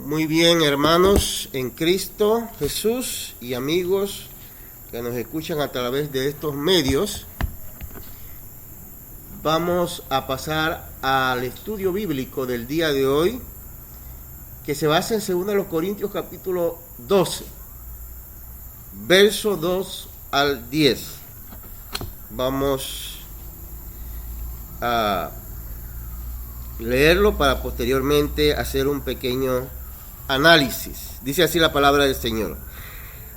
Muy bien, hermanos en Cristo Jesús y amigos que nos escuchan a través de estos medios, vamos a pasar al estudio bíblico del día de hoy, que se basa en 2 Corintios capítulo 12, verso 2 al 10. Vamos a leerlo para posteriormente hacer un pequeño análisis. Dice así la palabra del Señor: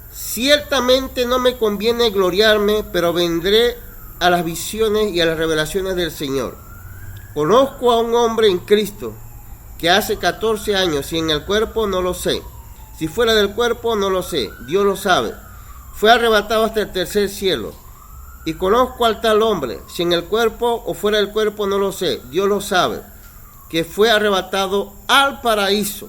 ciertamente no me conviene gloriarme, pero vendré a las visiones y a las revelaciones del Señor. Conozco a un hombre en Cristo que hace 14 años, si en el cuerpo no lo sé, si fuera del cuerpo no lo sé, Dios lo sabe, fue arrebatado hasta el tercer cielo. Y conozco al tal hombre, si en el cuerpo o fuera del cuerpo no lo sé, Dios lo sabe, que fue arrebatado al paraíso,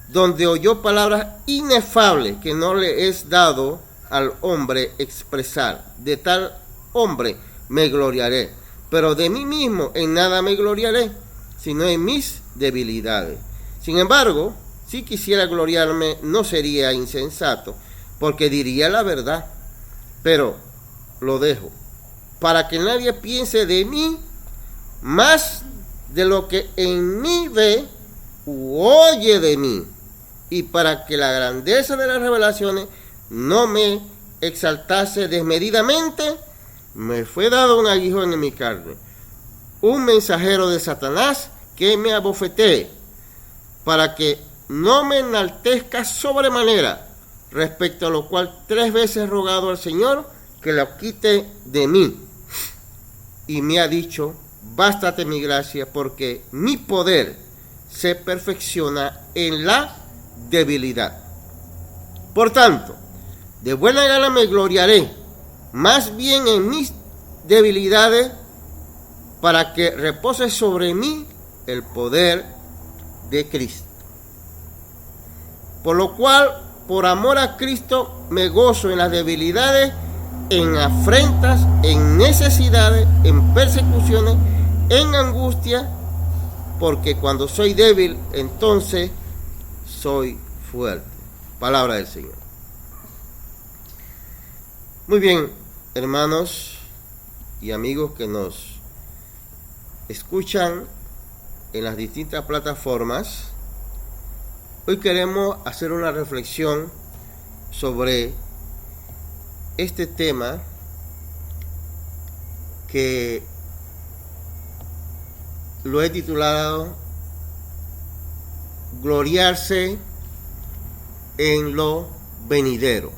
donde oyó palabras inefables que no le es dado al hombre expresar. De tal hombre me gloriaré, pero de mí mismo en nada me gloriaré, sino en mis debilidades. Sin embargo, si quisiera gloriarme, no sería insensato, porque diría la verdad, pero lo dejo, para que nadie piense de mí más de lo que en mí ve u oye de mí, y para que la grandeza de las revelaciones no me exaltase desmedidamente, me fue dado un aguijón en mi carne, un mensajero de Satanás que me abofetee, para que no me enaltezca sobremanera, respecto a lo cual 3 veces he rogado al Señor que lo quite de mí. Y me ha dicho: bástate mi gracia, porque mi poder se perfecciona en la debilidad. Por tanto, de buena gana me gloriaré, más bien en mis debilidades, para que repose sobre mí el poder de Cristo. Por lo cual, por amor a Cristo, me gozo en las debilidades, en afrentas, en necesidades, en persecuciones, en angustia, porque cuando soy débil, entonces soy fuerte. Palabra del Señor. Muy bien, hermanos y amigos que nos escuchan en las distintas plataformas, hoy queremos hacer una reflexión sobre este tema que lo he titulado gloriarse en lo venidero.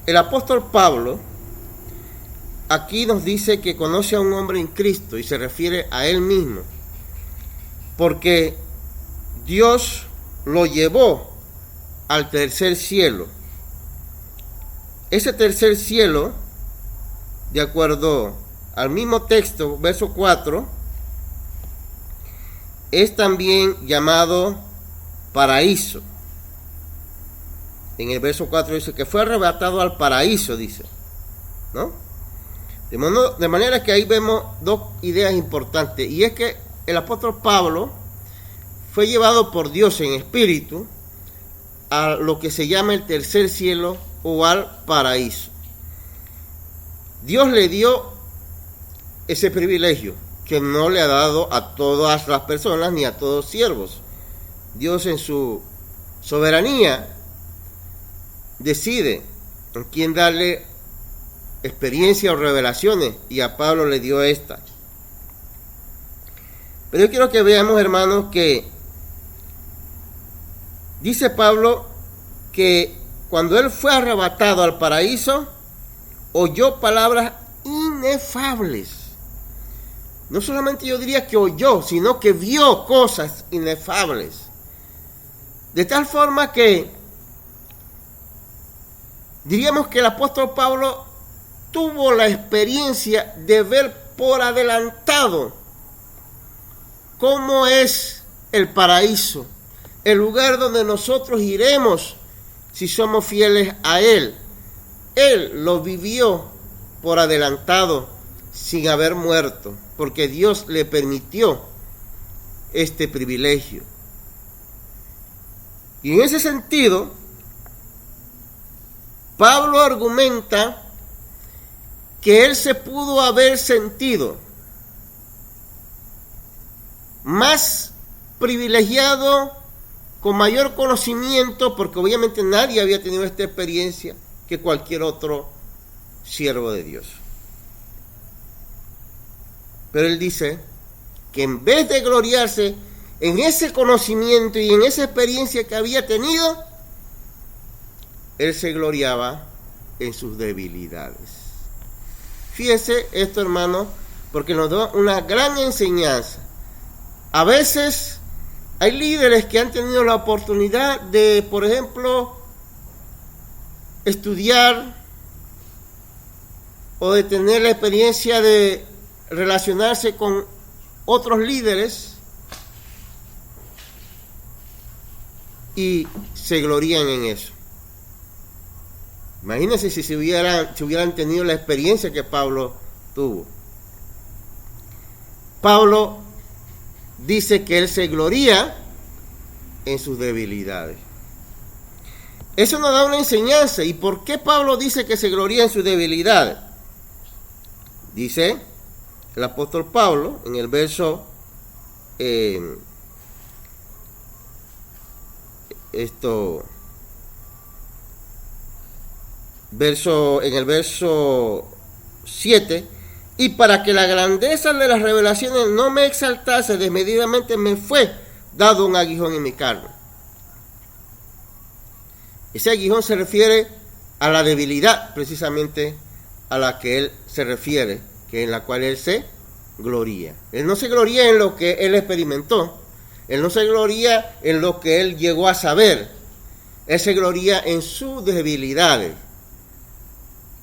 El apóstol Pablo aquí nos dice que conoce a un hombre en Cristo y se refiere a él mismo, porque Dios lo llevó al tercer cielo. Ese tercer cielo, de acuerdo al mismo texto, verso 4, es también llamado paraíso. En el verso 4 dice que fue arrebatado al paraíso, dice, ¿no? De manera que ahí vemos 2 ideas importantes, y es que el apóstol Pablo fue llevado por Dios en espíritu a lo que se llama el tercer cielo o al paraíso. Dios le dio ese privilegio que no le ha dado a todas las personas ni a todos siervos. Dios en su soberanía decide en quién darle experiencia o revelaciones, y a Pablo le dio esta. Pero yo quiero que veamos, hermanos, que dice Pablo que cuando él fue arrebatado al paraíso, oyó palabras inefables. No solamente yo diría que oyó, sino que vio cosas inefables. De tal forma que diríamos que el apóstol Pablo tuvo la experiencia de ver por adelantado cómo es el paraíso, el lugar donde nosotros iremos si somos fieles a Él. Él lo vivió por adelantado sin haber muerto, porque Dios le permitió este privilegio. Y en ese sentido, Pablo argumenta que él se pudo haber sentido más privilegiado, con mayor conocimiento, porque obviamente nadie había tenido esta experiencia que cualquier otro siervo de Dios. Pero él dice que en vez de gloriarse en ese conocimiento y en esa experiencia que había tenido, él se gloriaba en sus debilidades. Fíjese esto, hermano, porque nos da una gran enseñanza. A veces hay líderes que han tenido la oportunidad de, por ejemplo, estudiar o de tener la experiencia de relacionarse con otros líderes y se glorían en eso. Imagínense si hubieran tenido la experiencia que Pablo tuvo. Pablo dice que él se gloría en sus debilidades. Eso nos da una enseñanza. ¿Y por qué Pablo dice que se gloría en sus debilidades? Dice el apóstol Pablo en el verso en el verso 7: y para que la grandeza de las revelaciones no me exaltase desmedidamente, me fue dado un aguijón en mi carne. Ese aguijón se refiere a la debilidad, precisamente a la que él se refiere, que en la cual él se gloría. Él no se gloría en lo que él experimentó, él no se gloría en lo que él llegó a saber, él se gloría en sus debilidades.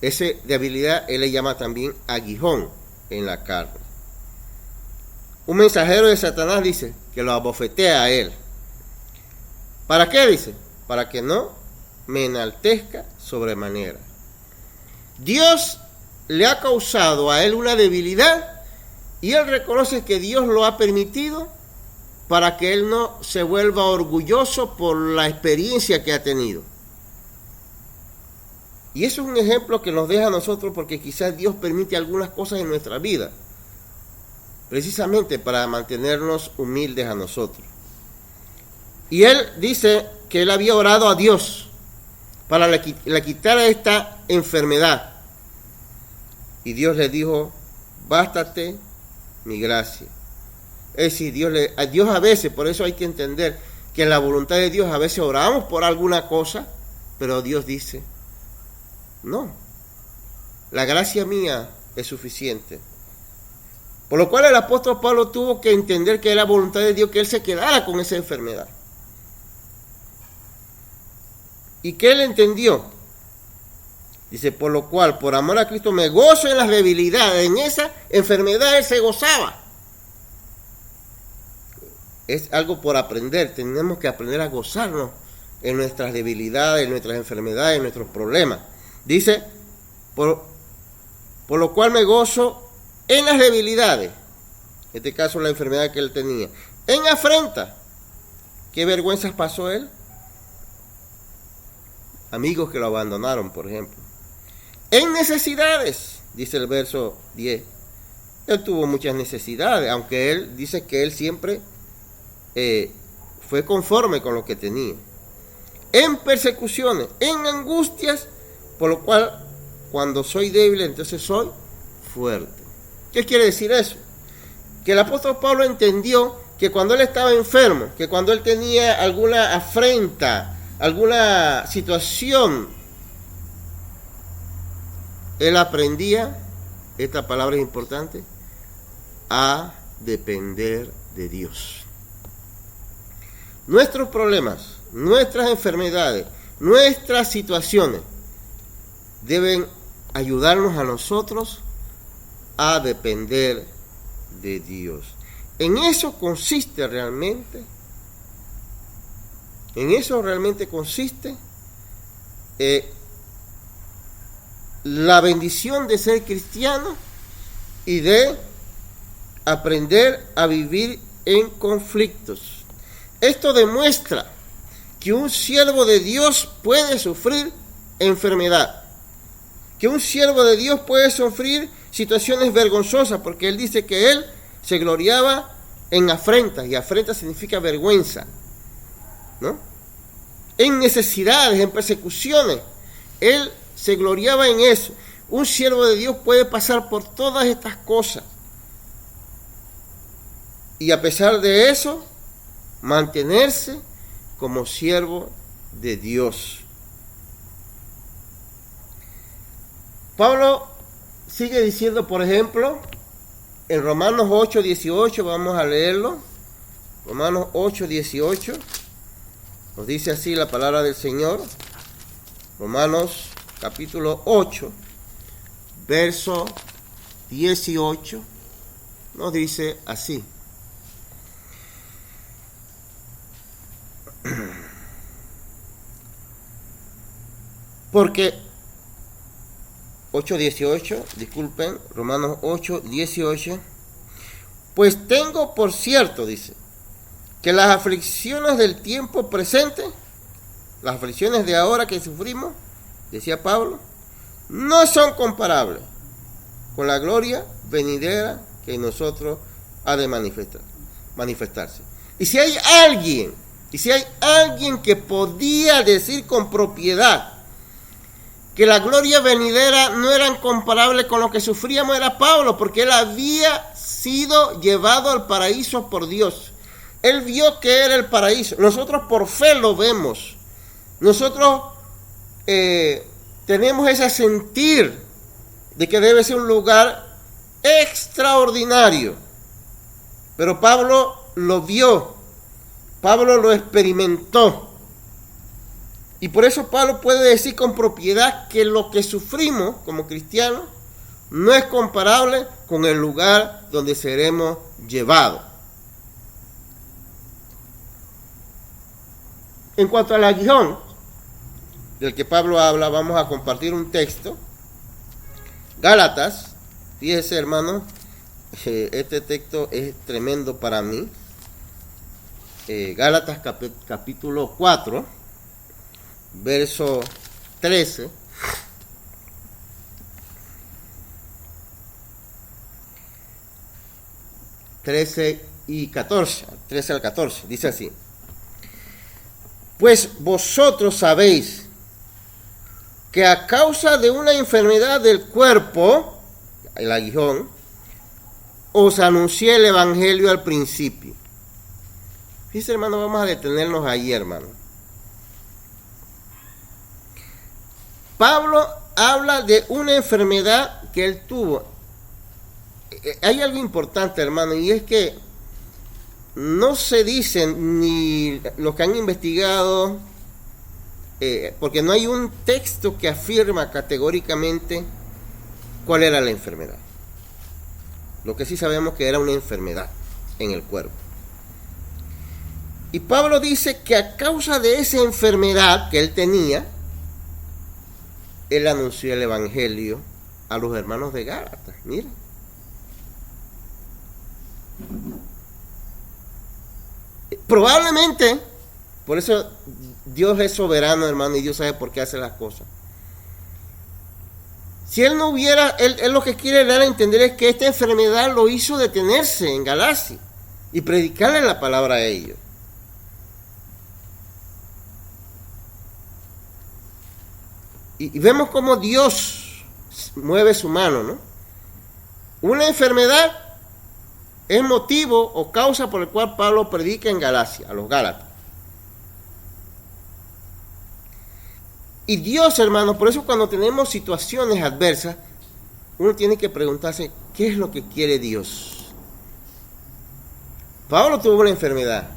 Esa debilidad él le llama también aguijón en la carne. Un mensajero de Satanás dice que lo abofetea a él. ¿Para qué? Dice, para que no me enaltezca sobremanera. Dios le ha causado a él una debilidad y él reconoce que Dios lo ha permitido para que él no se vuelva orgulloso por la experiencia que ha tenido. Y eso es un ejemplo que nos deja a nosotros, porque quizás Dios permite algunas cosas en nuestra vida precisamente para mantenernos humildes a nosotros. Y él dice que él había orado a Dios para le quitara esta enfermedad. Y Dios le dijo: bástate mi gracia. Es decir, Dios a veces, por eso hay que entender que en la voluntad de Dios a veces oramos por alguna cosa, pero Dios dice: no, la gracia mía es suficiente. Por lo cual el apóstol Pablo tuvo que entender que era voluntad de Dios que él se quedara con esa enfermedad. ¿Y qué él entendió? Dice: por lo cual, por amor a Cristo, me gozo en las debilidades. En esa enfermedad él se gozaba. Es algo por aprender. Tenemos que aprender a gozarnos en nuestras debilidades, en nuestras enfermedades, en nuestros problemas. Dice: por lo cual me gozo en las debilidades. En este caso, la enfermedad que él tenía. En afrenta. ¿Qué vergüenzas pasó él? Amigos que lo abandonaron, por ejemplo. En necesidades, dice el verso 10. Él tuvo muchas necesidades, aunque él dice que él siempre fue conforme con lo que tenía. En persecuciones, en angustias, por lo cual, cuando soy débil, entonces soy fuerte. ¿Qué quiere decir eso? Que el apóstol Pablo entendió que cuando él estaba enfermo, que cuando él tenía alguna afrenta, alguna situación, él aprendía, esta palabra es importante, a depender de Dios. Nuestros problemas, nuestras enfermedades, nuestras situaciones deben ayudarnos a nosotros a depender de Dios. En eso consiste realmente, la bendición de ser cristiano y de aprender a vivir en conflictos. Esto demuestra que un siervo de Dios puede sufrir enfermedad, que un siervo de Dios puede sufrir situaciones vergonzosas, porque él dice que él se gloriaba en afrentas, y afrenta significa vergüenza, ¿no? En necesidades, en persecuciones, él se gloriaba en eso. Un siervo de Dios puede pasar por todas estas cosas, y a pesar de eso, mantenerse como siervo de Dios. Pablo sigue diciendo, por ejemplo, en Romanos 8:18, vamos a leerlo. Romanos 8:18, nos dice así la palabra del Señor. Romanos capítulo 8, verso 18, nos dice así. Porque 8:18, disculpen, Romanos 8:18, pues tengo por cierto, dice, que las aflicciones del tiempo presente, las aflicciones de ahora que sufrimos, decía Pablo, no son comparables con la gloria venidera que en nosotros ha de manifestarse. Y si hay alguien que podía decir con propiedad que la gloria venidera no eran comparables con lo que sufríamos, era Pablo, porque él había sido llevado al paraíso por Dios. Él vio que era el paraíso. Nosotros por fe lo vemos. Nosotros tenemos ese sentir de que debe ser un lugar extraordinario. Pero Pablo lo vio. Pablo lo experimentó. Y por eso Pablo puede decir con propiedad que lo que sufrimos como cristianos no es comparable con el lugar donde seremos llevados. En cuanto al aguijón del que Pablo habla, vamos a compartir un texto. Gálatas, fíjese hermano, este texto es tremendo para mí. Gálatas capítulo 4, verso 13. 13 y 14, 13 al 14, dice así. Pues vosotros sabéis que a causa de una enfermedad del cuerpo, el aguijón, os anuncié el evangelio al principio. Fíjense, hermano, vamos a detenernos ahí, hermano. Pablo habla de una enfermedad que él tuvo. Hay algo importante, hermano, y es que no se dicen ni los que han investigado, porque no hay un texto que afirma categóricamente cuál era la enfermedad. Lo que sí sabemos que era una enfermedad en el cuerpo. Y Pablo dice que a causa de esa enfermedad que él tenía, él anunció el evangelio a los hermanos de Gálatas. Miren. Probablemente, por eso Dios es soberano, hermano, y Dios sabe por qué hace las cosas. Si él no hubiera, él lo que quiere dar a entender es que esta enfermedad lo hizo detenerse en Galacia y predicarle la palabra a ellos. Y vemos cómo Dios mueve su mano, ¿no? Una enfermedad es motivo o causa por el cual Pablo predica en Galacia, a los Gálatas. Y Dios, hermanos, por eso cuando tenemos situaciones adversas, uno tiene que preguntarse, ¿qué es lo que quiere Dios? Pablo tuvo una enfermedad,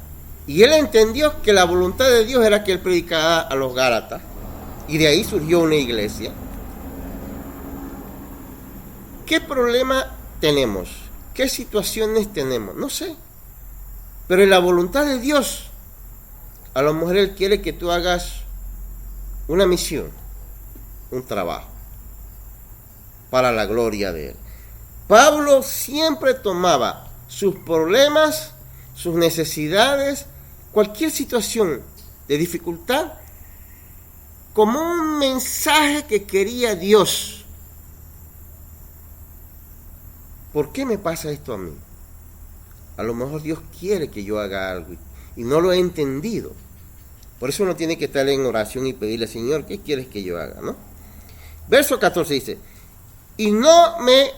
y él entendió que la voluntad de Dios era que él predicara a los Gálatas, y de ahí surgió una iglesia. ¿Qué problema tenemos? ¿Qué situaciones tenemos? No sé. Pero en la voluntad de Dios, a lo mejor Él quiere que tú hagas una misión, un trabajo, para la gloria de Él. Pablo siempre tomaba sus problemas, sus necesidades, cualquier situación de dificultad como un mensaje que quería Dios. ¿Por qué me pasa esto a mí? A lo mejor Dios quiere que yo haga algo y no lo he entendido. Por eso uno tiene que estar en oración y pedirle, Señor, ¿qué quieres que yo haga? ¿No? Verso 14 dice, y no me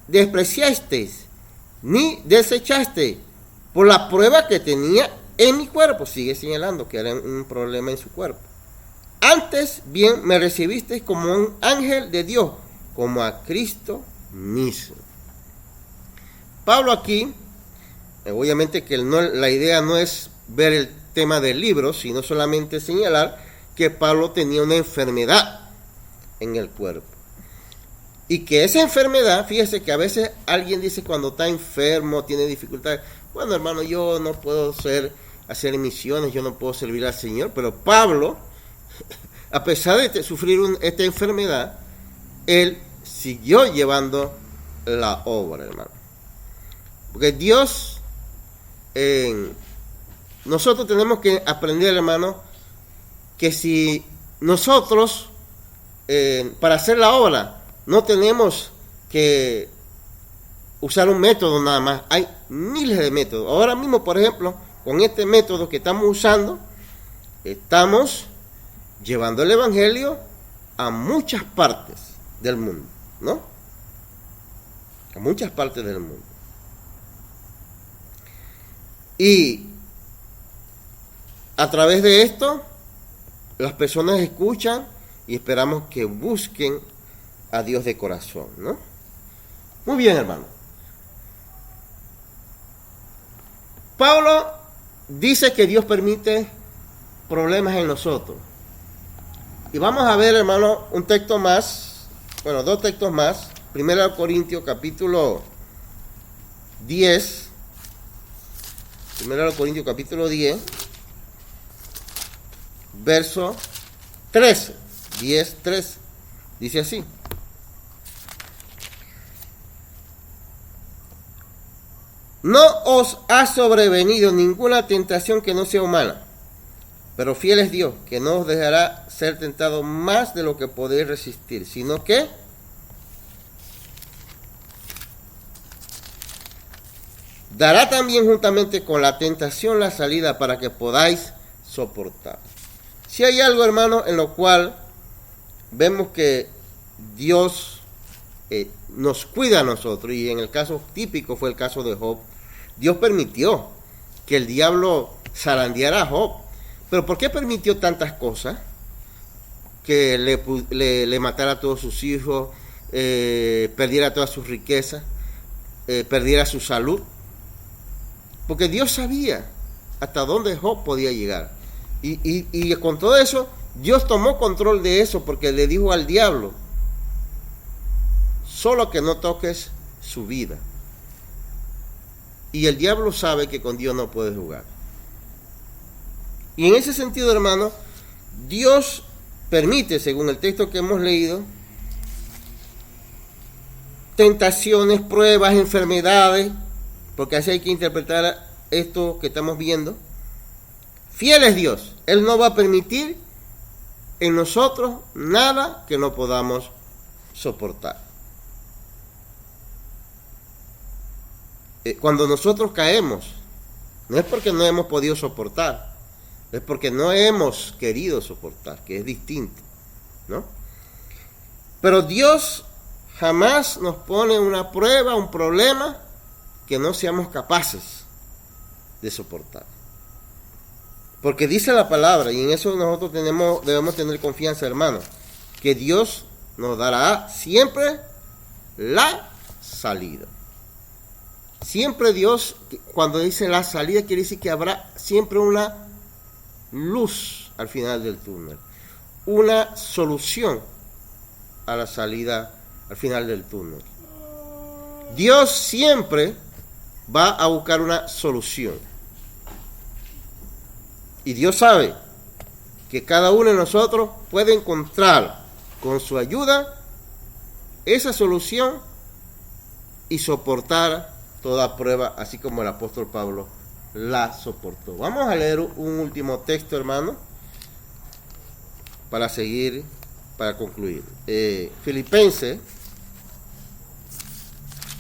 despreciasteis, ni desechasteis por la prueba que tenía en mi cuerpo. Sigue señalando que era un problema en su cuerpo. Antes bien me recibisteis como un ángel de Dios, como a Cristo mismo. Pablo aquí, obviamente que la idea no es ver el tema del libro, sino solamente señalar que Pablo tenía una enfermedad en el cuerpo. Y que esa enfermedad, fíjese que a veces alguien dice cuando está enfermo, tiene dificultades, bueno hermano, yo no puedo hacer misiones, yo no puedo servir al Señor, pero Pablo, a pesar de sufrir esta enfermedad, él siguió llevando la obra, hermano. Porque Dios, nosotros tenemos que aprender, hermano, que si nosotros, para hacer la obra, no tenemos que usar un método nada más. Hay miles de métodos. Ahora mismo, por ejemplo, con este método que estamos usando, estamos llevando el Evangelio a muchas partes del mundo, ¿no? A muchas partes del mundo. Y a través de esto, las personas escuchan y esperamos que busquen a Dios de corazón, ¿no? Muy bien, hermano. Pablo dice que Dios permite problemas en nosotros. Y vamos a ver, hermano, un texto más, bueno, dos textos más. 1 Corintios capítulo 10. 1 Corintios capítulo 10, verso 13. 10, 13. Dice así. No os ha sobrevenido ninguna tentación que no sea humana, pero fiel es Dios, que no os dejará ser tentado más de lo que podéis resistir, sino que dará también juntamente con la tentación la salida para que podáis soportar. Si hay algo, hermano, en lo cual vemos que Dios nos cuida a nosotros, y en el caso típico fue el caso de Job, Dios permitió que el diablo zarandeara a Job. ¿Pero por qué permitió tantas cosas? Que le matara a todos sus hijos, perdiera todas sus riquezas, perdiera su salud. Porque Dios sabía hasta dónde Job podía llegar. Y con todo eso, Dios tomó control de eso porque le dijo al diablo, solo que no toques su vida. Y el diablo sabe que con Dios no puede jugar. Y en ese sentido, hermano, Dios permite, según el texto que hemos leído, tentaciones, pruebas, enfermedades, porque así hay que interpretar esto que estamos viendo. Fiel es Dios. Él no va a permitir en nosotros nada que no podamos soportar. Cuando nosotros caemos, no es porque no hemos podido soportar, es porque no hemos querido soportar, que es distinto, ¿no? Pero Dios jamás nos pone una prueba, un problema que no seamos capaces de soportar. Porque dice la palabra, y en eso nosotros debemos tener confianza, hermano, que Dios nos dará siempre la salida. Siempre Dios, cuando dice la salida, quiere decir que habrá siempre una luz al final del túnel, una solución a la salida al final del túnel. Dios siempre va a buscar una solución. Y Dios sabe que cada uno de nosotros puede encontrar con su ayuda esa solución y soportar toda prueba, así como el apóstol Pablo la soportó. Vamos a leer un último texto, hermano. para seguir, para concluir. Filipenses,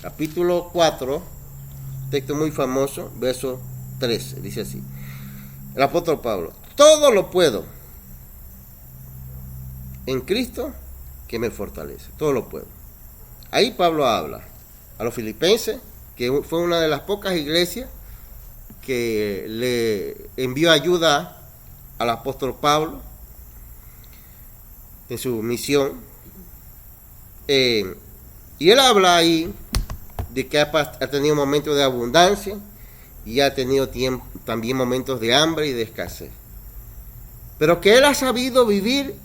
capítulo 4, texto muy famoso, verso 13, dice así. El apóstol Pablo: todo lo puedo en Cristo que me fortalece. Todo lo puedo. Ahí Pablo habla a los filipenses, que fue una de las pocas iglesias que le envió ayuda al apóstol Pablo en su misión. Y él habla ahí de que ha tenido momentos de abundancia y ha tenido también momentos de hambre y de escasez. Pero que él ha sabido vivir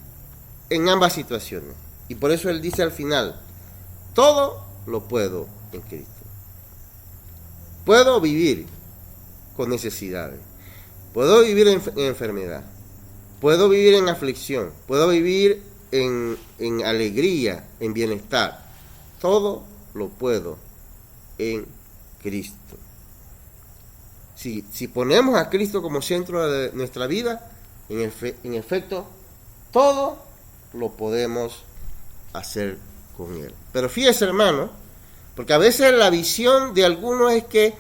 en ambas situaciones. Y por eso él dice al final: todo lo puedo en Cristo. Puedo vivir con necesidades. Puedo vivir en enfermedad. Puedo vivir en aflicción. Puedo vivir en alegría, en bienestar. Todo lo puedo en Cristo. Si ponemos a Cristo como centro de nuestra vida, en efecto, todo lo podemos hacer con Él. Pero fíjese, hermano, porque a veces la visión de algunos es que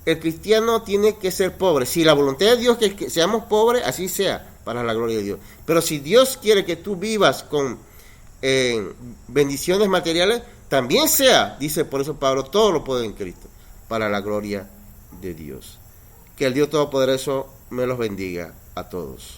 el cristiano tiene que ser pobre. Si la voluntad de Dios es que seamos pobres, así sea, para la gloria de Dios. Pero si Dios quiere que tú vivas con bendiciones materiales, también sea, dice por eso Pablo, todo lo puedo en Cristo, para la gloria de Dios. Que el Dios Todopoderoso me los bendiga a todos.